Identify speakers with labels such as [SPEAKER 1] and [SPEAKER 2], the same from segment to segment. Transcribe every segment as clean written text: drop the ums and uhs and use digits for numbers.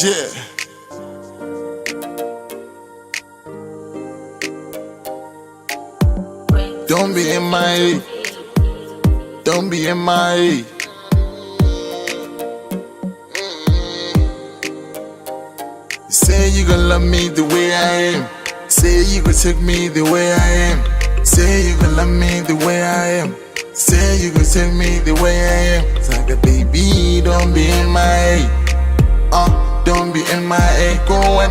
[SPEAKER 1] Yeah. Don't be in my, don't be in my. Say you gon' love me the way I am. Say you gon' take me the way I am. Say you gon' love me the way I am. Say you gon' take me the way I am. Saga baby, don't be in my, don't be in my, go away.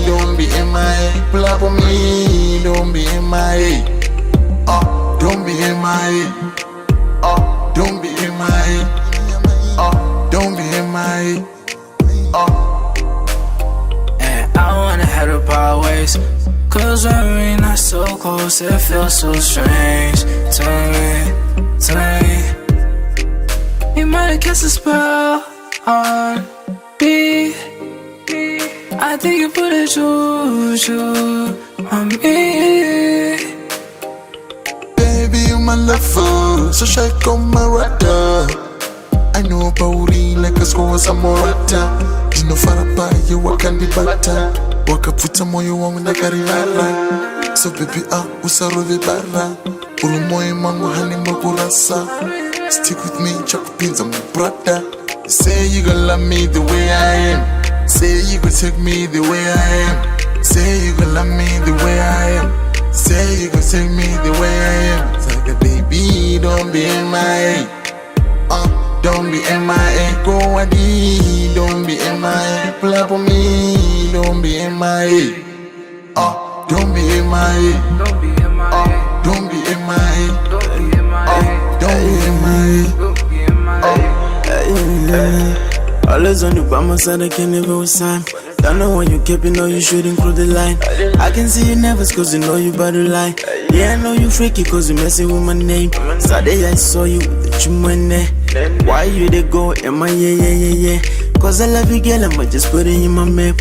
[SPEAKER 1] Don't be in my, pull up on me. Don't be in my, don't be in my, don't be in my, don't be in my,
[SPEAKER 2] And I wanna head up our ways, cause when we're not so close, it feels so strange to me. You might have cast a spell on me. I think you put a juju on me.
[SPEAKER 1] Baby, you my lover, so shake on my radar. I know Pauli like a score some morata. You know Farapa, you walk and be butter. Walk up with some more you want like a rara. So baby, usarovi barra. Urumoy mango honey magurasa. Stick with me, chop pins, I'm my brother. Say you gon' love me the way I am. Say you gon' take me the way I am. Say you gon' love me the way I am. Say you gon' take me the way I am. Saga baby, don't be in my, don't be in my, go away. Don't be in my, pull up on me. Don't be in my, don't be in my,
[SPEAKER 2] Don't be in my,
[SPEAKER 1] don't be in my,
[SPEAKER 2] don't be in my,
[SPEAKER 1] don't be in my,
[SPEAKER 2] don't be in my.
[SPEAKER 3] Always on you by my side, I can never resign. Don't know when you keep, you know you should include the line. I can see you nervous cause you know you about to lie. Yeah, I know you freaky cause you messing with my name. Saturday I saw you with the chumane. Why you they go, am I yeah. Cause I love you girl, I'ma just put it in my map.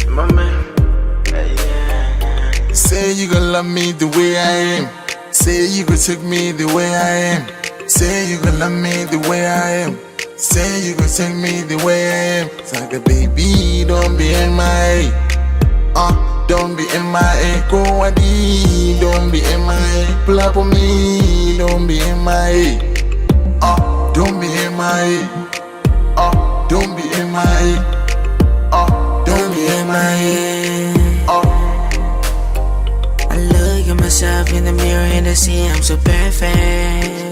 [SPEAKER 1] Say you gon' love me the way I am. Say you gon' take me the way I am. Say you gon' love me the way I am. Say you gon' take me the way I am. Saga baby, don't be in my, don't be in my, go away. Don't be in my, pull up on me. Don't be in my, don't be in my, don't be in my, don't be in my,
[SPEAKER 3] I look at myself in the mirror and I see I'm so perfect.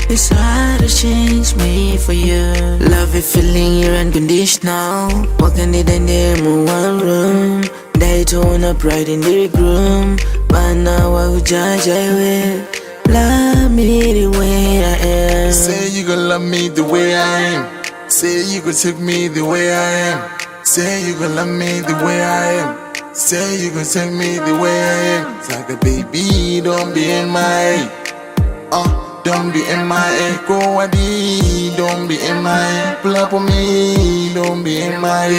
[SPEAKER 3] It's hard to change me for you. Love it, feeling you're unconditional. Walking it in there in one room. Daytona pride in the room. But now I will judge I will. Love me the way I am.
[SPEAKER 1] Say you gon' love me the way I am. Say you gon' take me the way I am. Say you gon' love me the way I am. Say you gon' take me the way I am. Saga baby, don't be in my, don't be in my, go away. Don't be in my, pull up on me. Don't be in my,